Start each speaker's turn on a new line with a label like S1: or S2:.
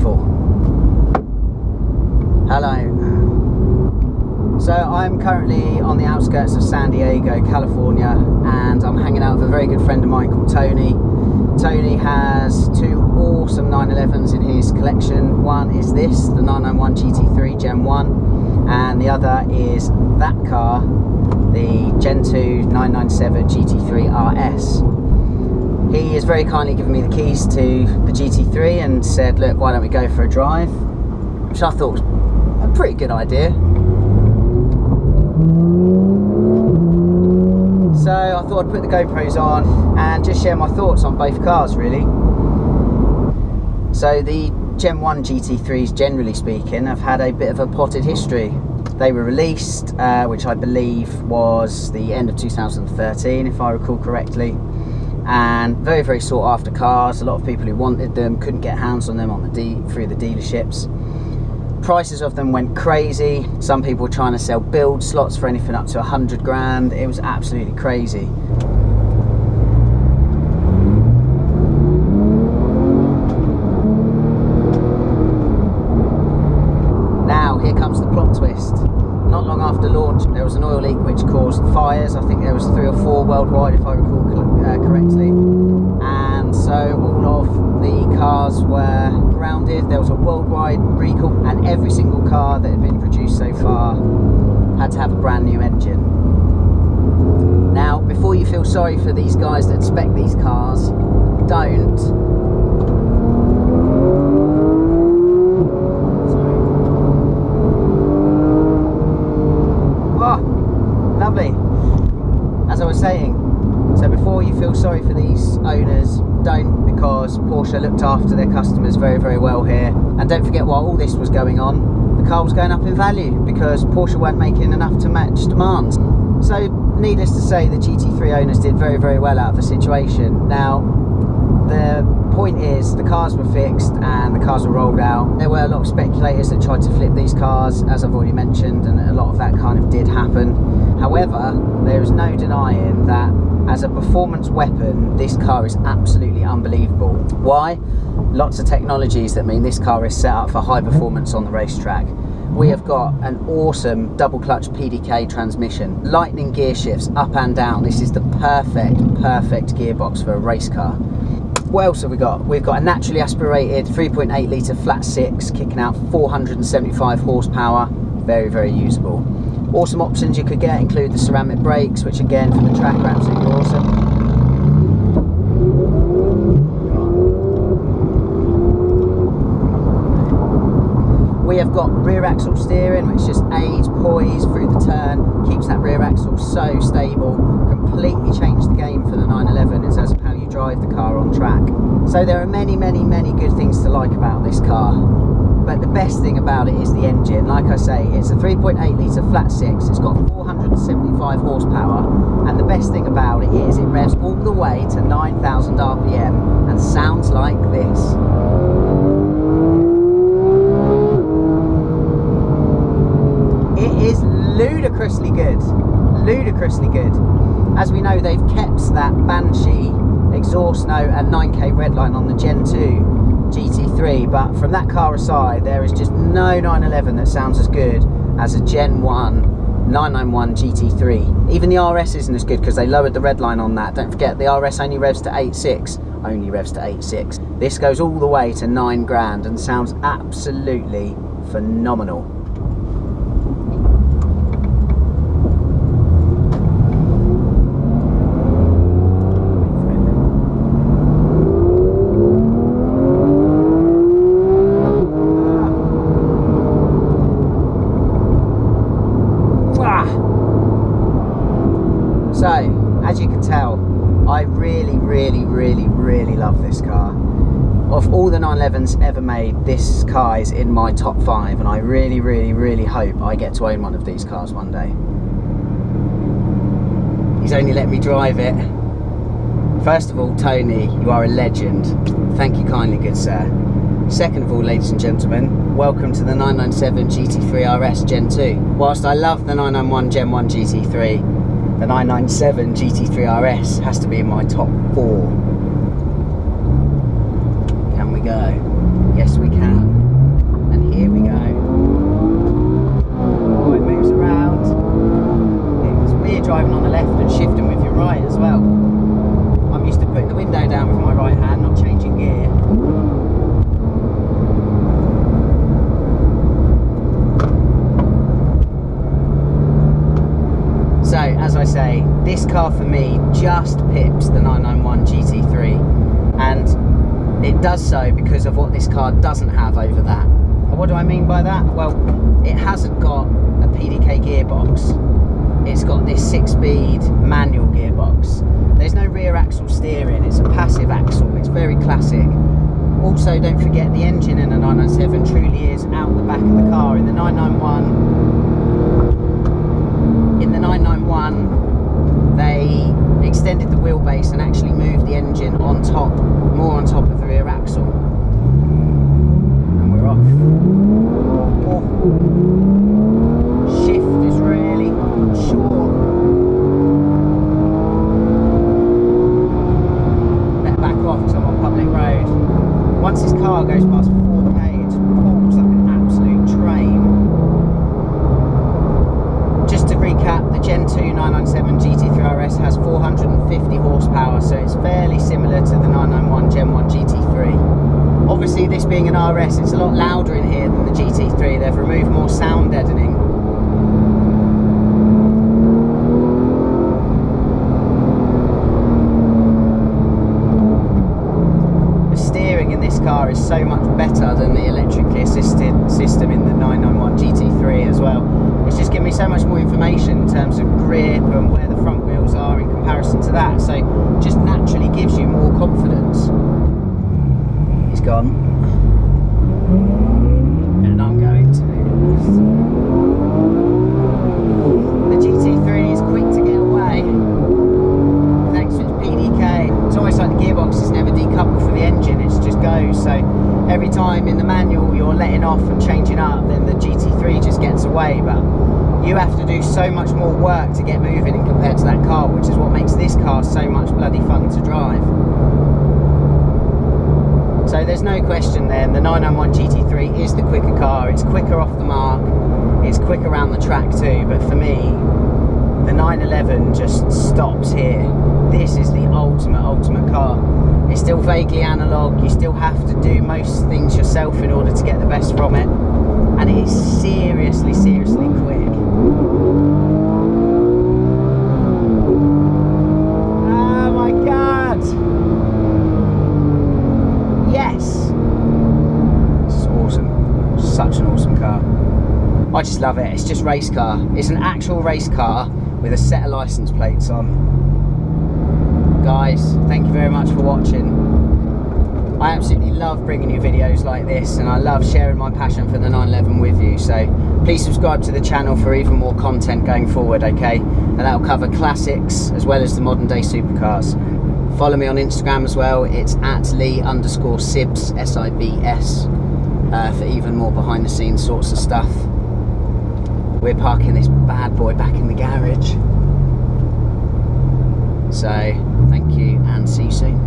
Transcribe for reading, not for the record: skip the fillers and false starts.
S1: beautiful. Hello. So I'm currently on the outskirts of San Diego, California, and I'm hanging out with a very good friend of mine called Tony. Tony has two awesome 911s in his collection. One is this, the 991 GT3 Gen 1, and the other is that car, the Gen 2 997 GT3 RS. He has very kindly given me the keys to the GT3 and said, look, why don't we go for a drive? Which I thought was a pretty good idea. So I thought I'd put the GoPros on and just share my thoughts on both cars, really. So the Gen 1 GT3s, generally speaking, have had a bit of a potted history. They were released, which I believe was the end of 2013, if I recall correctly. And very, very sought after cars. A lot of people who wanted them couldn't get hands on them on through the dealerships. Prices of them went crazy. Some people were trying to sell build slots for anything up to 100 grand. It was absolutely crazy. Now here comes the plot twist. Not long after launch there was an oil leak which caused fires. I think there was 3 or 4 worldwide, if I recall correctly, and so all of the cars were grounded. There was a worldwide recall, and every single car that had been produced so far had to have a brand new engine. Now, before you feel sorry for these guys that spec these cars, don't. Oh, lovely. As I was saying, so before you feel sorry for these owners, don't, because Porsche looked after their customers very, very well here. And don't forget, while all this was going on, the car was going up in value because Porsche weren't making enough to match demands. So needless to say, the GT3 owners did very, very well out of the situation. Now, the point is, the cars were fixed and the cars were rolled out. There were a lot of speculators that tried to flip these cars, as I've already mentioned, and a lot of that kind of did happen. However, there is no denying that as a performance weapon, this car is absolutely unbelievable. Why? Lots of technologies that mean this car is set up for high performance on the racetrack. We have got an awesome double clutch PDK transmission, lightning gear shifts up and down. This is the perfect gearbox for a race car. What else have we got? We've got a naturally aspirated 3.8 litre flat 6 kicking out 475 horsepower. Very, very usable. Awesome options you could get include the ceramic brakes, which again for the track are absolutely awesome. We have got rear axle steering, which just aids poise through the turn, keeps that rear axle so stable, completely changed the game for the 911 in terms of how you drive the car on track. So there are many good things to like about this car. But the best thing about it is the engine. Like I say, it's a 3.8 litre flat 6, it's got 475 horsepower, and the best thing about it is it revs all the way to 9,000 RPM and sounds like this. It is ludicrously good, ludicrously good. As we know, they've kept that Banshee exhaust note and 9K redline on the Gen 2 GT3, but from that car aside, there is just no 911 that sounds as good as a Gen 1 991 GT3. Even the RS isn't as good because they lowered the redline on that. Don't forget, the RS only revs to 8.6. This goes all the way to 9 grand and sounds absolutely phenomenal. So, as you can tell, I really love this car. Of all the 911s ever made, this car is in my top 5, and I really hope I get to own one of these cars one day. He's only let me drive it. First of all, Tony, you are a legend. Thank you kindly, good sir. Second of all, ladies and gentlemen, welcome to the 997 GT3 RS Gen 2. Whilst I love the 991 Gen 1 GT3, the 997 GT3 RS has to be in my top 4. Can we go? Yes, we can. this car for me just pips the 991 GT3, and it does so because of what this car doesn't have over that. And what do I mean by that? Well, it hasn't got a PDK gearbox. It's got this 6-speed manual gearbox. There's no rear axle steering, it's a passive axle, it's very classic. Also, don't forget the engine in the 997 truly is out the back of the car. In the 991, they extended the wheelbase and actually moved the engine on top, more on top of the rear axle. And we're off. Oh. Shift is really short. Better back off because I'm on public road. Once this car goes past 4K, it pulls like an absolute train. Just to recap, the Gen 2 997 GT3 RS has 450 horsepower, so it's fairly similar to the 991 Gen 1 GT3. Obviously, this being an RS, it's a lot louder in here than the GT3. They've removed more sound deadening. Car is so much better than the electrically assisted system in the 991 GT3 as well. It's just giving me so much more information in terms of grip and where the front wheels are in comparison to that, so just naturally gives you more confidence. He's gone, and I'm going to. The GT3 is quick to get away thanks to its PDK. It's almost like the gearbox is never decoupled from the engine, it just goes. So every time in the manual you're letting off and changing up, then the GT3 just gets away. But you have to do so much more work to get moving in compared to that car, which is what makes this car so much bloody fun to drive. So there's no question then, the 991 GT3 is the quicker car. It's quicker off the mark, it's quick around the track too, but for me, the 911 just stops here. This is the ultimate car. It's still vaguely analog, you still have to do most things yourself in order to get the best from it, and it is seriously quick. Oh my god! Yes! This is awesome. Such an awesome car. I just love it. It's just race car. It's an actual race car with a set of license plates on. Guys, thank you very much for watching. I absolutely love bringing you videos like this, and I love sharing my passion for the 911 with you, so please subscribe to the channel for even more content going forward, okay? And that'll cover classics as well as the modern day supercars. Follow me on Instagram as well, it's @Lee_Sibs, S-I-B-S, for even more behind the scenes sorts of stuff. We're parking this bad boy back in the garage. So, thank you and see you soon.